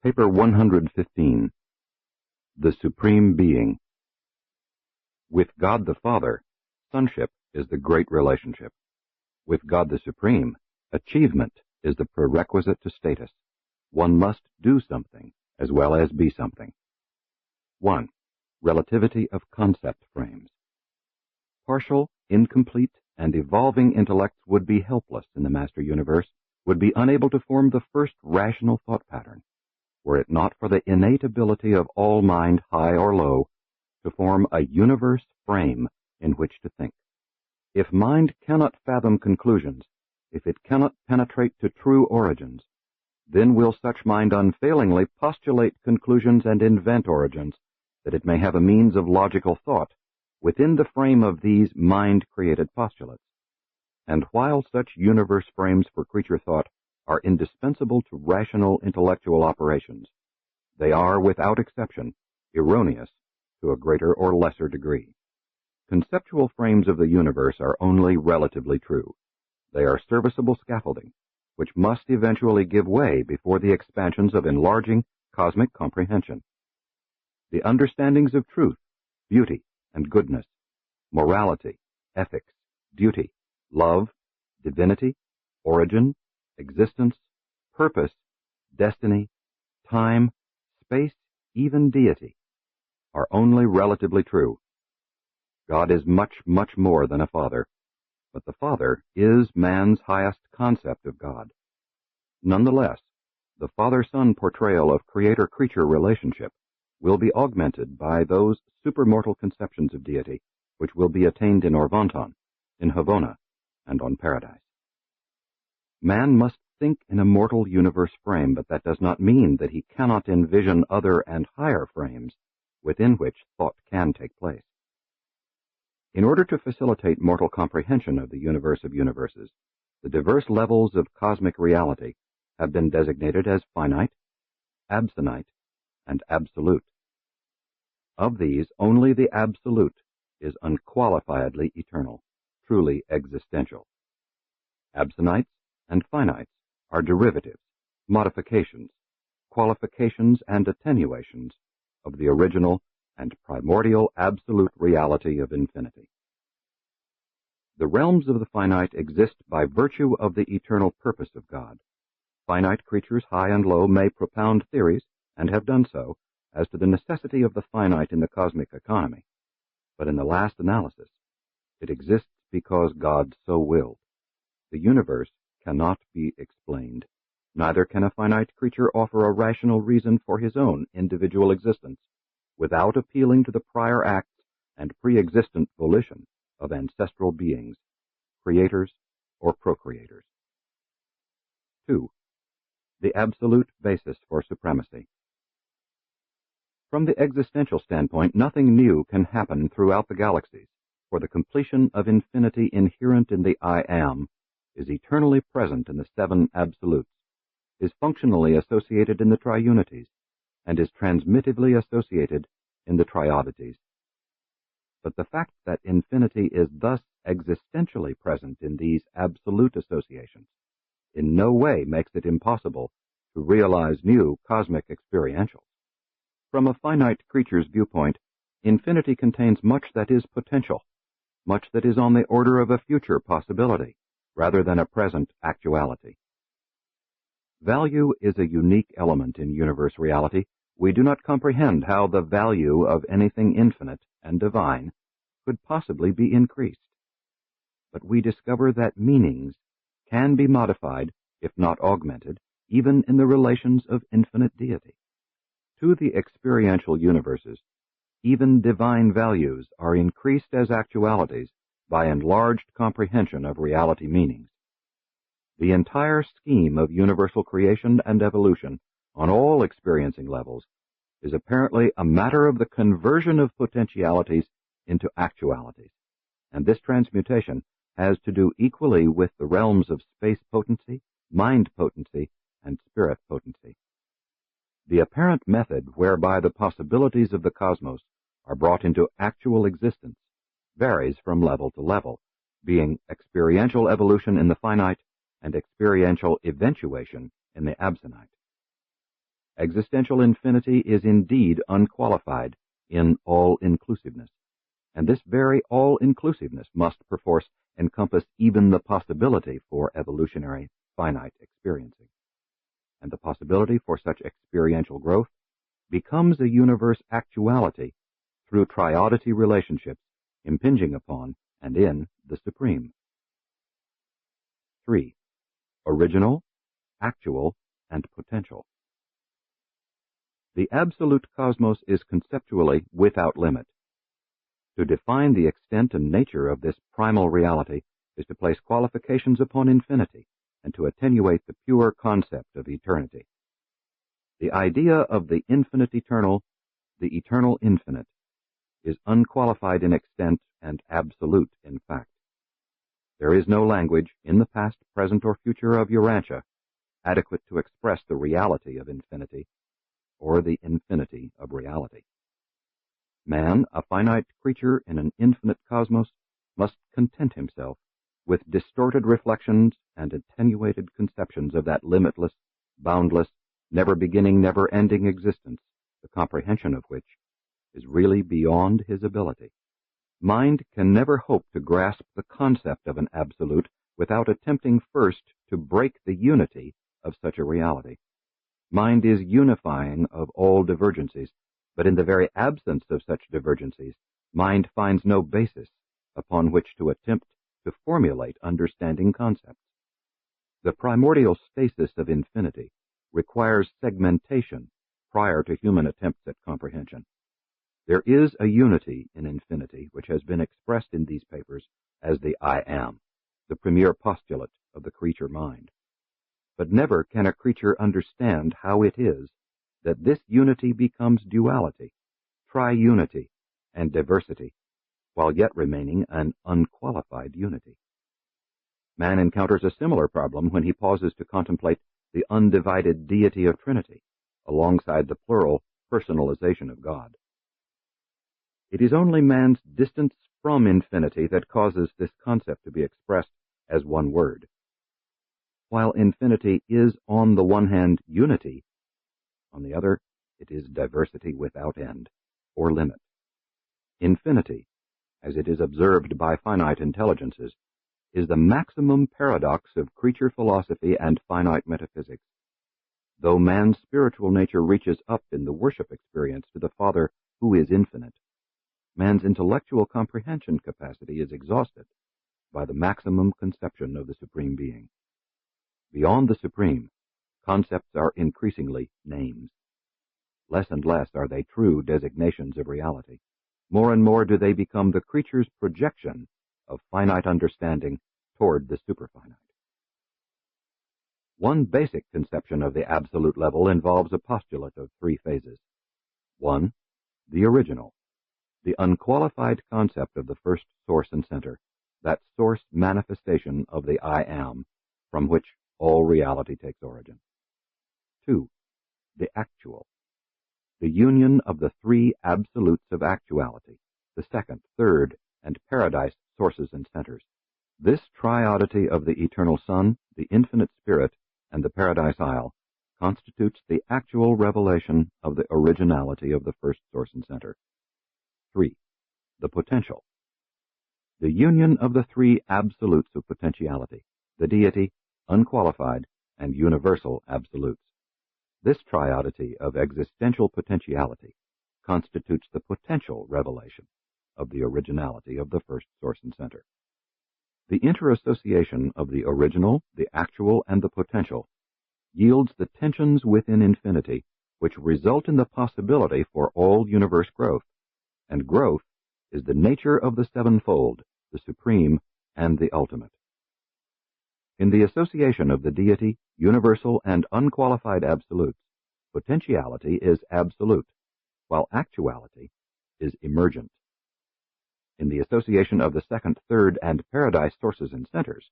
Paper 115. The Supreme Being. With God the Father, sonship is the great relationship. With God the Supreme, achievement is the prerequisite to status. One must do something as well as be something. 1. Relativity of concept frames. Partial, incomplete, and evolving intellects would be helpless in the master universe, would be unable to form the first rational thought pattern, were it not for the innate ability of all mind, high or low, to form a universe frame in which to think. If mind cannot fathom conclusions, if it cannot penetrate to true origins, then will such mind unfailingly postulate conclusions and invent origins, that it may have a means of logical thought within the frame of these mind-created postulates. And while such universe frames for creature thought are indispensable to rational intellectual operations, they are, without exception, erroneous to a greater or lesser degree. Conceptual frames of the universe are only relatively true. They are serviceable scaffolding, which must eventually give way before the expansions of enlarging cosmic comprehension. The understandings of truth, beauty, and goodness, morality, ethics, duty, love, divinity, origin, existence, purpose, destiny, time, space, even deity, are only relatively true. God is much, much more than a father, but the Father is man's highest concept of God. Nonetheless, the father-son portrayal of creator-creature relationship will be augmented by those supermortal conceptions of deity which will be attained in Orvonton, in Havona, and on Paradise. Man must think in a mortal universe frame, but that does not mean that he cannot envision other and higher frames within which thought can take place. In order to facilitate mortal comprehension of the universe of universes, the diverse levels of cosmic reality have been designated as finite, absonite, and absolute. Of these, only the absolute is unqualifiedly eternal, truly existential. Absonites and finites are derivatives, modifications, qualifications, and attenuations of the original and primordial absolute reality of infinity. The realms of the finite exist by virtue of the eternal purpose of God. Finite creatures, high and low, may propound theories, and have done so, as to the necessity of the finite in the cosmic economy, but in the last analysis, it exists because God so willed. The universe cannot be explained. Neither can a finite creature offer a rational reason for his own individual existence without appealing to the prior acts and pre-existent volition of ancestral beings, creators or procreators. 2. The absolute basis for supremacy. From the existential standpoint, nothing new can happen throughout the galaxies, for the completion of infinity inherent in the I Am is eternally present in the seven absolutes, is functionally associated in the triunities, and is transmittively associated in the triodities. But the fact that infinity is thus existentially present in these absolute associations in no way makes it impossible to realize new cosmic experientials. From a finite creature's viewpoint, infinity contains much that is potential, much that is on the order of a future possibility, rather than a present actuality. Value is a unique element in universe reality. We do not comprehend how the value of anything infinite and divine could possibly be increased. But we discover that meanings can be modified, if not augmented, even in the relations of infinite deity. To the experiential universes, even divine values are increased as actualities by enlarged comprehension of reality meanings. The entire scheme of universal creation and evolution on all experiencing levels is apparently a matter of the conversion of potentialities into actualities, and this transmutation has to do equally with the realms of space potency, mind potency, and spirit potency. The apparent method whereby the possibilities of the cosmos are brought into actual existence varies from level to level, being experiential evolution in the finite and experiential eventuation in the absonite. Existential infinity is indeed unqualified in all-inclusiveness, and this very all-inclusiveness must perforce encompass even the possibility for evolutionary finite experiencing. And the possibility for such experiential growth becomes a universe actuality through triodity relationships impinging upon and in the Supreme. 3. Original, actual, and potential. The absolute cosmos is conceptually without limit. To define the extent and nature of this primal reality is to place qualifications upon infinity and to attenuate the pure concept of eternity. The idea of the infinite eternal, the eternal infinite, is unqualified in extent and absolute in fact. There is no language in the past, present, or future of Urantia adequate to express the reality of infinity or the infinity of reality. Man, a finite creature in an infinite cosmos, must content himself with distorted reflections and attenuated conceptions of that limitless, boundless, never-beginning, never-ending existence, the comprehension of which is really beyond his ability. Mind can never hope to grasp the concept of an absolute without attempting first to break the unity of such a reality. Mind is unifying of all divergencies, but in the very absence of such divergencies, mind finds no basis upon which to attempt to formulate understanding concepts. The primordial stasis of infinity requires segmentation prior to human attempts at comprehension. There is a unity in infinity which has been expressed in these papers as the I Am, the premier postulate of the creature mind. But never can a creature understand how it is that this unity becomes duality, triunity, and diversity, while yet remaining an unqualified unity. Man encounters a similar problem when he pauses to contemplate the undivided deity of Trinity, alongside the plural personalization of God. It is only man's distance from infinity that causes this concept to be expressed as one word. While infinity is on the one hand unity, on the other it is diversity without end, or limit. Infinity, as it is observed by finite intelligences, is the maximum paradox of creature philosophy and finite metaphysics. Though man's spiritual nature reaches up in the worship experience to the Father who is infinite, man's intellectual comprehension capacity is exhausted by the maximum conception of the Supreme Being. Beyond the Supreme, concepts are increasingly names. Less and less are they true designations of reality. More and more do they become the creature's projection of finite understanding toward the superfinite. One basic conception of the absolute level involves a postulate of 3 phases. 1. The original, the unqualified concept of the first source and center, that source manifestation of the I Am, from which all reality takes origin. 2. The actual, the union of the 3 absolutes of actuality, the second, third, and paradise sources and centers. This triodity of the eternal Son, the infinite Spirit, and the paradise isle constitutes the actual revelation of the originality of the first source and center. 3. The potential, the union of the 3 absolutes of potentiality, the deity, unqualified, and universal absolutes. This triodity of existential potentiality constitutes the potential revelation of the originality of the first source and center. The interassociation of the original, the actual, and the potential yields the tensions within infinity which result in the possibility for all universe growth, and growth is the nature of the sevenfold, the supreme, and the ultimate. In the association of the deity, universal, and unqualified absolutes, potentiality is absolute, while actuality is emergent. In the association of the second, third, and paradise sources and centers,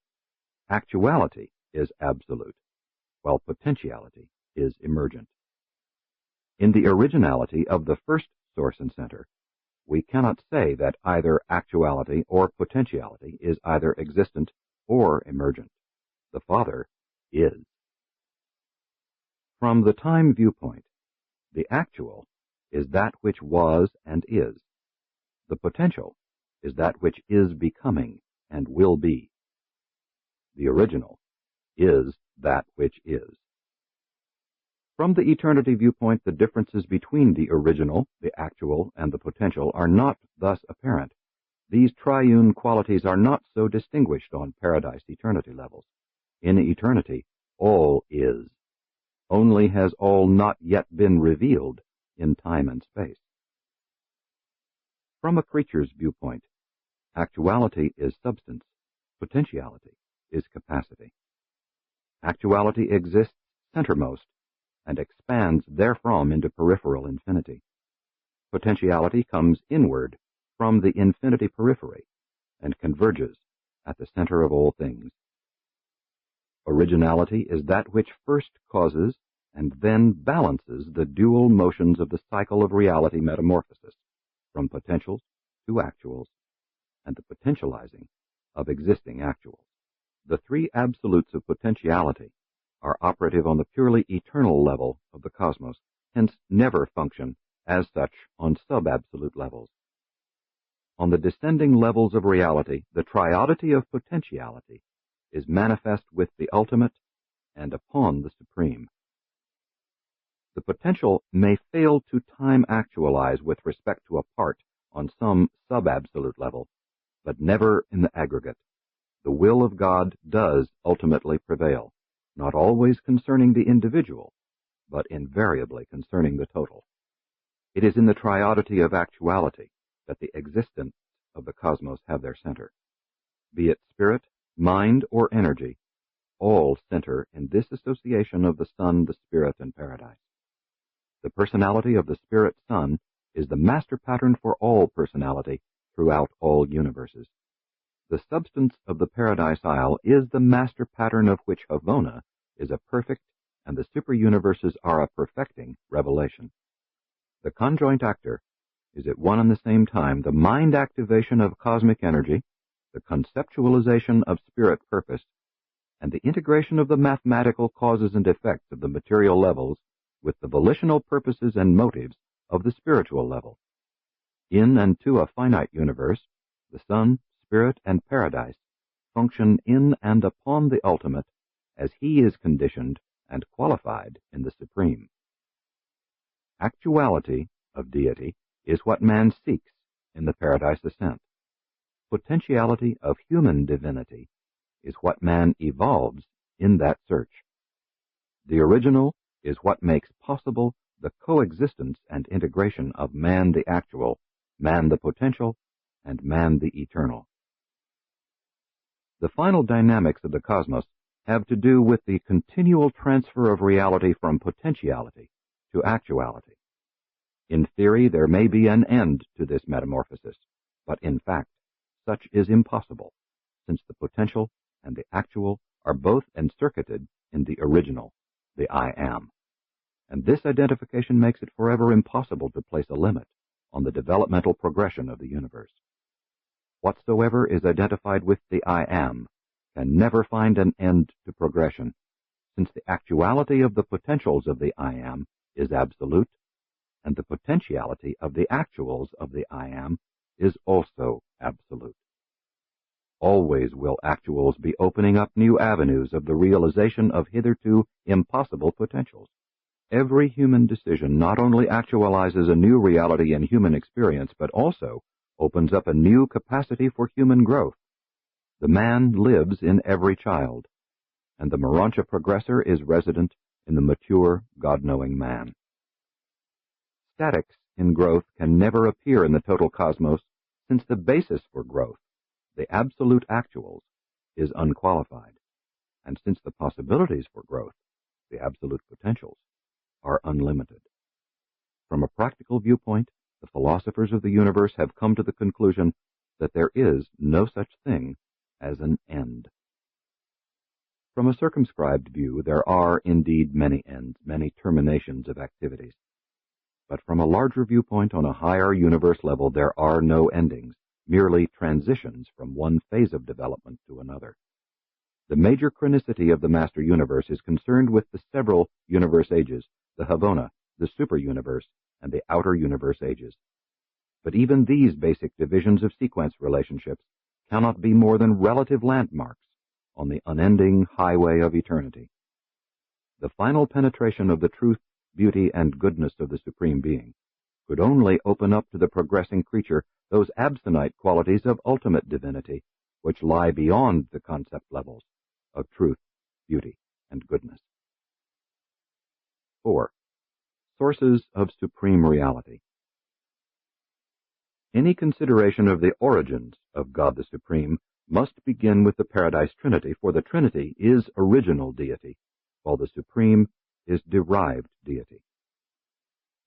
actuality is absolute, while potentiality is emergent. In the originality of the first source and center, we cannot say that either actuality or potentiality is either existent or emergent. The Father is. From the time viewpoint, The actual is that which was and is. The potential is that which is becoming and will be. The original is that which is. From the eternity viewpoint, the differences between the original, the actual, and the potential are not thus apparent. These triune qualities are not so distinguished on paradise eternity levels. In eternity, all is. Only has all not yet been revealed in time and space. From a creature's viewpoint, actuality is substance, potentiality is capacity. Actuality exists centermost and expands therefrom into peripheral infinity. Potentiality comes inward from the infinity periphery and converges at the center of all things. Originality is that which first causes and then balances the dual motions of the cycle of reality metamorphosis, from potentials to actuals, and the potentializing of existing actuals. The three absolutes of potentiality are operative on the purely eternal level of the cosmos, hence never function as such on sub-absolute levels. On the descending levels of reality, the triodity of potentiality is manifest with the ultimate and upon the supreme. The potential may fail to time actualize with respect to a part on some sub-absolute level, but never in the aggregate. The will of God does ultimately prevail, not always concerning the individual, but invariably concerning the total. It is in the triodity of actuality that the existence of the cosmos have their center. Be it spirit, mind, or energy, all center in this association of the Son, the Spirit, and Paradise. The personality of the Spirit Son is the master pattern for all personality throughout all universes. The substance of the Paradise Isle is the master pattern of which Havona is a perfect and the super-universes are a perfecting revelation. The conjoint actor is at one and the same time the mind activation of cosmic energy, the conceptualization of spirit purpose, and the integration of the mathematical causes and effects of the material levels with the volitional purposes and motives of the spiritual level. In and to a finite universe, the Son, Spirit, and Paradise function in and upon the ultimate as he is conditioned and qualified in the supreme. Actuality of deity is what man seeks in the Paradise Ascent. Potentiality of human divinity is what man evolves in that search. The original is what makes possible the coexistence and integration of man the actual, man the potential, and man the eternal. The final dynamics of the cosmos have to do with the continual transfer of reality from potentiality to actuality. In theory, there may be an end to this metamorphosis, but in fact, such is impossible, since the potential and the actual are both encircuited in the original, the I Am. And this identification makes it forever impossible to place a limit on the developmental progression of the universe. Whatsoever is identified with the I Am can never find an end to progression, since the actuality of the potentials of the I Am is absolute, and the potentiality of the actuals of the I Am is also absolute. Always will actuals be opening up new avenues of the realization of hitherto impossible potentials. Every human decision not only actualizes a new reality in human experience, but also opens up a new capacity for human growth. The man lives in every child, and the Urantia progressor is resident in the mature, God-knowing man. Statics in growth can never appear in the total cosmos, since the basis for growth, the absolute actuals, is unqualified, and since the possibilities for growth, the absolute potentials, are unlimited. From a practical viewpoint, the philosophers of the universe have come to the conclusion that there is no such thing as an end. From a circumscribed view, there are indeed many ends, many terminations of activities. But from a larger viewpoint on a higher universe level, there are no endings, merely transitions from one phase of development to another. The major chronicity of the Master Universe is concerned with the several universe ages, the Havona, the superuniverse, and the outer universe ages. But even these basic divisions of sequence relationships cannot be more than relative landmarks on the unending highway of eternity. The final penetration of the truth, beauty, and goodness of the Supreme Being could only open up to the progressing creature those absonite qualities of ultimate divinity which lie beyond the concept levels of truth, beauty, and goodness. 4. Sources of Supreme Reality. Any consideration of the origins of God the Supreme must begin with the Paradise Trinity, for the Trinity is original deity, while the Supreme is derived deity.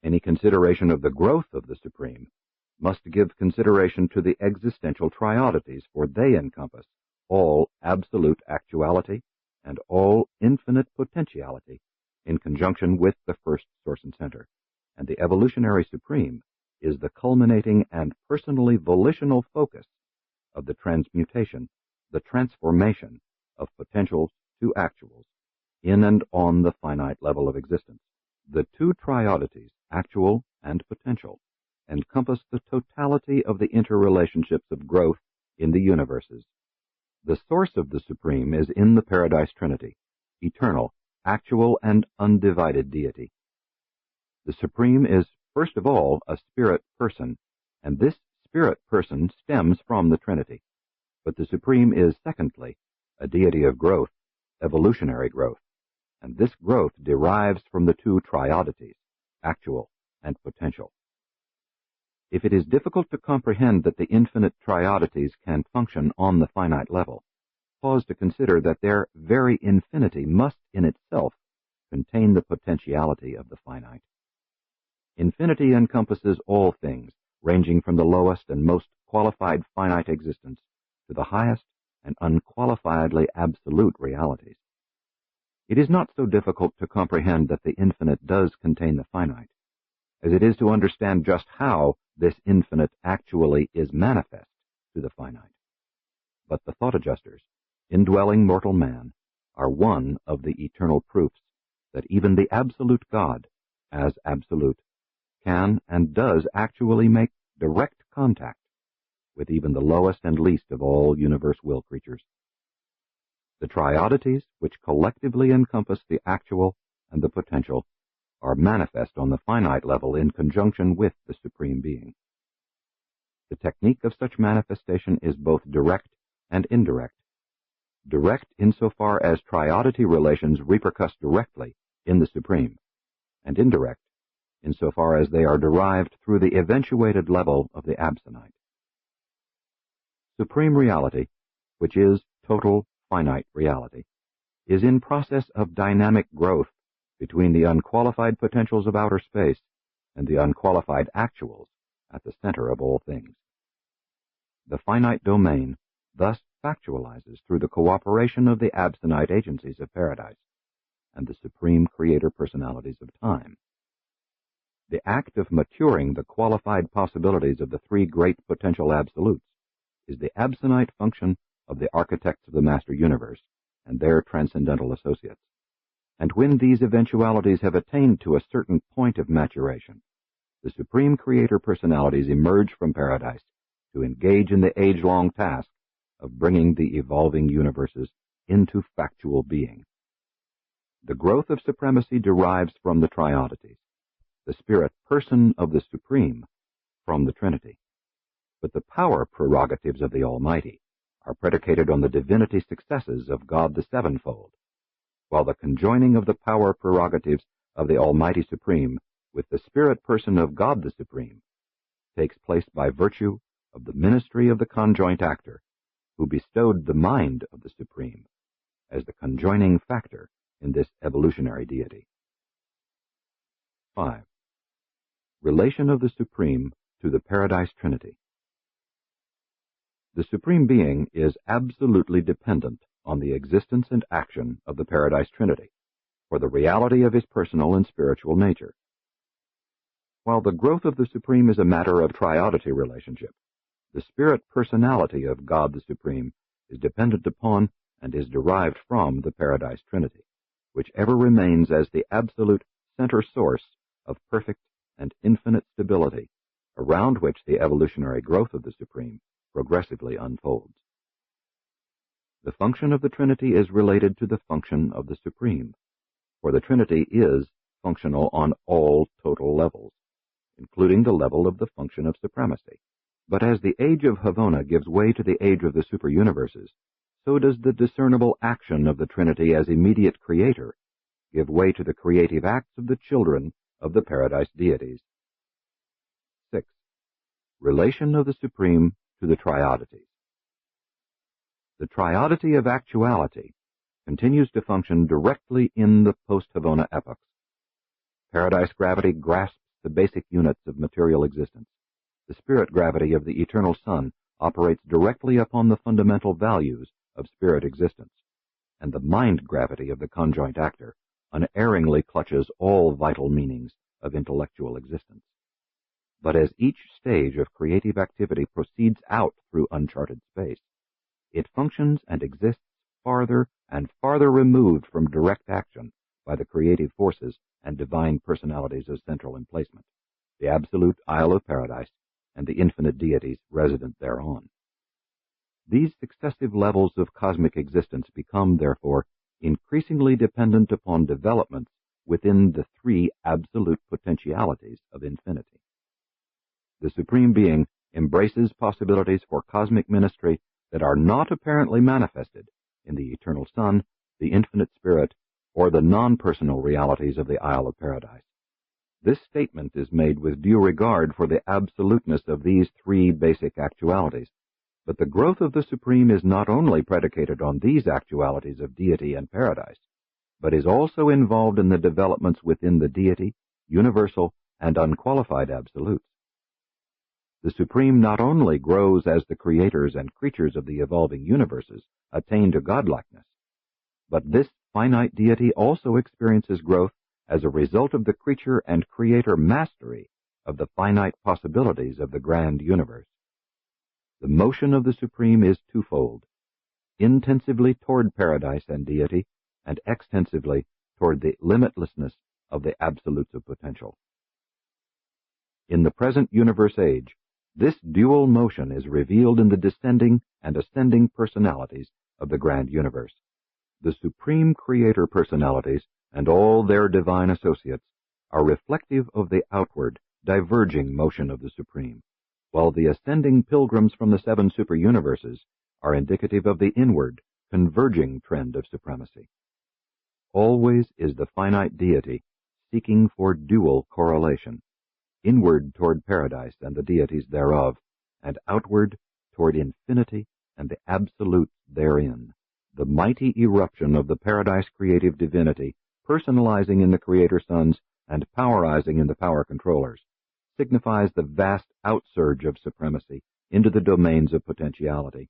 Any consideration of the growth of the Supreme must give consideration to the existential triodities, for they encompass all absolute actuality and all infinite potentiality in conjunction with the first source and center, and the evolutionary Supreme is the culminating and personally volitional focus of the transmutation, the transformation of potentials to actuals in and on the finite level of existence. The two triodities, actual and potential, encompass the totality of the interrelationships of growth in the universes. The source of the Supreme is in the Paradise Trinity, eternal, actual, and undivided deity. The Supreme is, first of all, a spirit person, and this spirit person stems from the Trinity. But the Supreme is, secondly, a deity of growth, evolutionary growth, and this growth derives from the two triodities, actual and potential. If it is difficult to comprehend that the infinite triodities can function on the finite level, pause to consider that their very infinity must in itself contain the potentiality of the finite. Infinity encompasses all things, ranging from the lowest and most qualified finite existence to the highest and unqualifiedly absolute realities. It is not so difficult to comprehend that the infinite does contain the finite, as it is to understand just how this infinite actually is manifest to the finite. But the thought adjusters, indwelling mortal man, are one of the eternal proofs that even the absolute God, as absolute, can and does actually make direct contact with even the lowest and least of all universe will creatures. The triodities, which collectively encompass the actual and the potential, are manifest on the finite level in conjunction with the Supreme Being. The technique of such manifestation is both direct and indirect. Direct insofar as triodity relations repercuss directly in the Supreme, and indirect insofar as they are derived through the eventuated level of the absonite. Supreme reality, which is total finite reality, is in process of dynamic growth between the unqualified potentials of outer space and the unqualified actuals at the center of all things. The finite domain thus factualizes through the cooperation of the absonite agencies of paradise and the supreme creator personalities of time. The act of maturing the qualified possibilities of the three great potential absolutes is the absonite function of the architects of the master universe and their transcendental associates. And when these eventualities have attained to a certain point of maturation, the supreme creator personalities emerge from paradise to engage in the age-long task of bringing the evolving universes into factual being. The growth of supremacy derives from the triodities, the spirit person of the Supreme from the Trinity. But the power prerogatives of the Almighty are predicated on the divinity successes of God the Sevenfold, while the conjoining of the power prerogatives of the Almighty Supreme with the spirit person of God the Supreme takes place by virtue of the ministry of the conjoint actor, who bestowed the mind of the Supreme as the conjoining factor in this evolutionary deity. 5. Relation of the Supreme to the Paradise Trinity. The Supreme Being is absolutely dependent on the existence and action of the Paradise Trinity for the reality of his personal and spiritual nature. While the growth of the Supreme is a matter of triodity relationship, the spirit personality of God the Supreme is dependent upon and is derived from the Paradise Trinity, which ever remains as the absolute center source of perfect and infinite stability, around which the evolutionary growth of the Supreme progressively unfolds. The function of the Trinity is related to the function of the Supreme, for the Trinity is functional on all total levels, including the level of the function of supremacy. But as the age of Havona gives way to the age of the superuniverses, so does the discernible action of the Trinity as immediate creator give way to the creative acts of the children of the paradise deities. 6. Relation of the Supreme to the triodities. The triodity of actuality continues to function directly in the post-Havona epochs. Paradise gravity grasps the basic units of material existence. The spirit gravity of the eternal Sun operates directly upon the fundamental values of spirit existence, and the mind gravity of the conjoint actor unerringly clutches all vital meanings of intellectual existence. But as each stage of creative activity proceeds out through uncharted space, it functions and exists farther and farther removed from direct action by the creative forces and divine personalities of central emplacement, the absolute Isle of Paradise and the infinite deities resident thereon. These successive levels of cosmic existence become, therefore, increasingly dependent upon developments within the three absolute potentialities of infinity. The Supreme Being embraces possibilities for cosmic ministry that are not apparently manifested in the eternal Sun, the infinite Spirit, or the non-personal realities of the Isle of Paradise. This statement is made with due regard for the absoluteness of these three basic actualities, but the growth of the Supreme is not only predicated on these actualities of deity and paradise, but is also involved in the developments within the deity, universal, and unqualified absolutes. The Supreme not only grows as the creators and creatures of the evolving universes attain to godlikeness, but this finite deity also experiences growth as a result of the creature and creator mastery of the finite possibilities of the grand universe. The motion of the Supreme is twofold, intensively toward paradise and deity, and extensively toward the limitlessness of the absolutes of potential. In the present universe age, this dual motion is revealed in the descending and ascending personalities of the grand universe. The supreme creator personalities and all their divine associates are reflective of the outward, diverging motion of the Supreme, while the ascending pilgrims from the seven superuniverses are indicative of the inward, converging trend of supremacy. Always is the finite deity seeking for dual correlation, inward toward paradise and the deities thereof, and outward toward infinity and the absolutes therein. The mighty eruption of the paradise creative divinity, personalizing in the creator sons and powerizing in the power controllers, signifies the vast outsurge of supremacy into the domains of potentiality,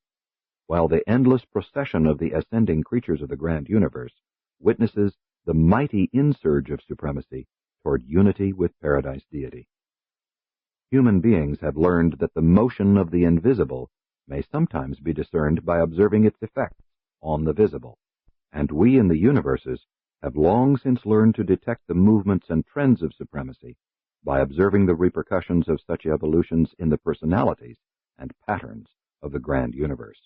while the endless procession of the ascending creatures of the grand universe witnesses the mighty insurge of supremacy toward unity with paradise deity. Human beings have learned that the motion of the invisible may sometimes be discerned by observing its effects on the visible, and we in the universes have long since learned to detect the movements and trends of supremacy by observing the repercussions of such evolutions in the personalities and patterns of the grand universe.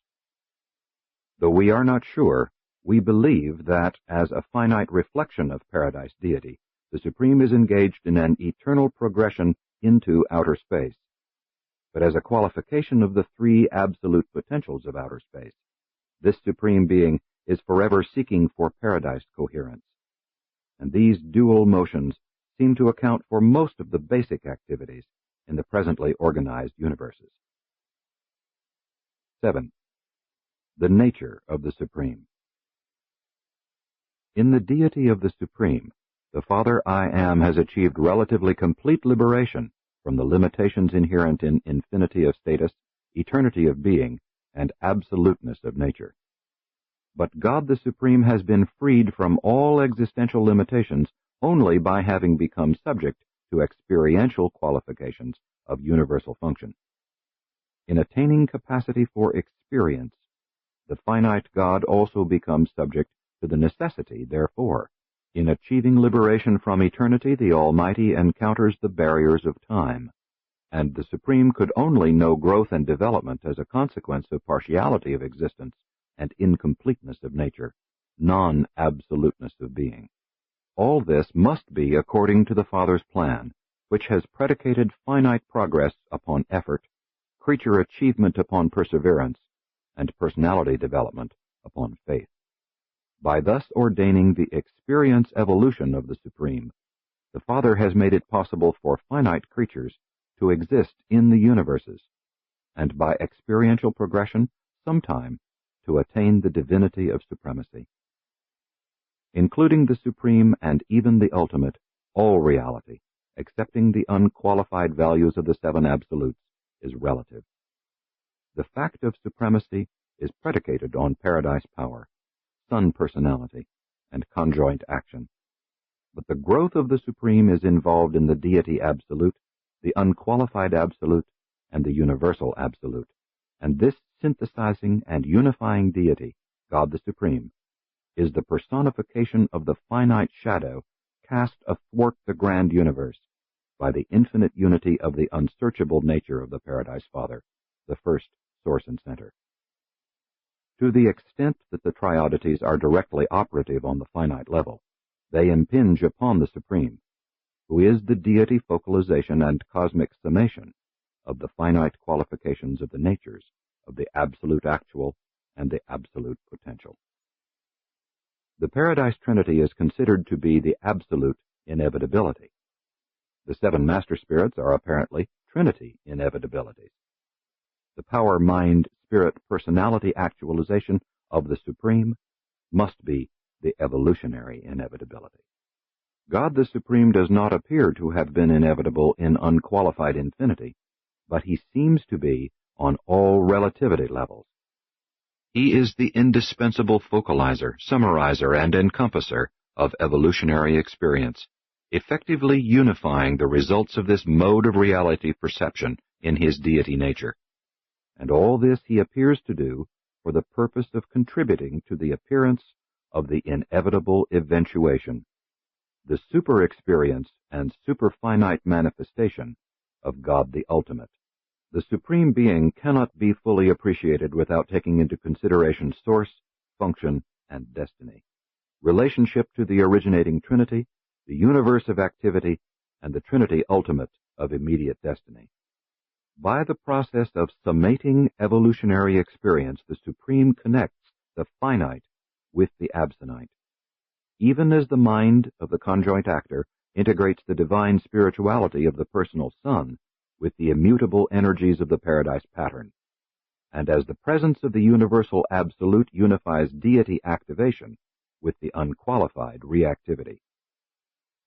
Though we are not sure, we believe that, as a finite reflection of paradise deity, the Supreme is engaged in an eternal progression into outer space, but as a qualification of the three absolute potentials of outer space, this Supreme Being is forever seeking for paradise coherence, and these dual motions seem to account for most of the basic activities in the presently organized universes. 7. The nature of the Supreme. In the deity of the Supreme, the Father I Am has achieved relatively complete liberation from the limitations inherent in infinity of status, eternity of being, and absoluteness of nature. But God the Supreme has been freed from all existential limitations only by having become subject to experiential qualifications of universal function. In attaining capacity for experience, the finite God also becomes subject to the necessity, therefore, In achieving liberation from eternity, the Almighty encounters the barriers of time, and the Supreme could only know growth and development as a consequence of partiality of existence and incompleteness of nature, non-absoluteness of being. All this must be according to the Father's plan, which has predicated finite progress upon effort, creature achievement upon perseverance, and personality development upon faith. By thus ordaining the experience evolution of the Supreme, the Father has made it possible for finite creatures to exist in the universes, and by experiential progression, sometime, to attain the divinity of supremacy. Including the Supreme and even the ultimate, all reality, excepting the unqualified values of the seven absolutes, is relative. The fact of supremacy is predicated on paradise power, sun personality, and conjoint action. But the growth of the Supreme is involved in the deity absolute, the unqualified absolute, and the universal absolute, and this synthesizing and unifying deity, God the Supreme, is the personification of the finite shadow cast athwart the grand universe by the infinite unity of the unsearchable nature of the Paradise Father, the first source and center. To the extent that the triodities are directly operative on the finite level, they impinge upon the Supreme, who is the deity focalization and cosmic summation of the finite qualifications of the natures of the absolute actual and the absolute potential. The Paradise Trinity is considered to be the absolute inevitability. The seven master spirits are apparently trinity inevitabilities. The power, mind, spirit, personality actualization of the Supreme must be the evolutionary inevitability. God the Supreme does not appear to have been inevitable in unqualified infinity, but he seems to be on all relativity levels. He is the indispensable focalizer, summarizer, and encompasser of evolutionary experience, effectively unifying the results of this mode of reality perception in his deity nature. And all this he appears to do for the purpose of contributing to the appearance of the inevitable eventuation, the super-experience and super-finite manifestation of God the Ultimate. The Supreme Being cannot be fully appreciated without taking into consideration source, function, and destiny, relationship to the originating Trinity, the universe of activity, and the Trinity ultimate of immediate destiny. By the process of summating evolutionary experience, the Supreme connects the finite with the absonite. Even as the mind of the conjoint actor integrates the divine spirituality of the personal Son with the immutable energies of the paradise pattern, and as the presence of the universal absolute unifies deity activation with the unqualified reactivity.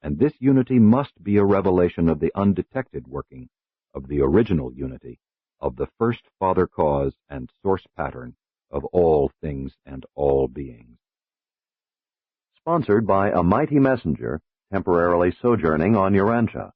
And this unity must be a revelation of the undetected working of the original unity of the first Father cause and source pattern of all things and all beings. Sponsored by a mighty messenger temporarily sojourning on Urantia.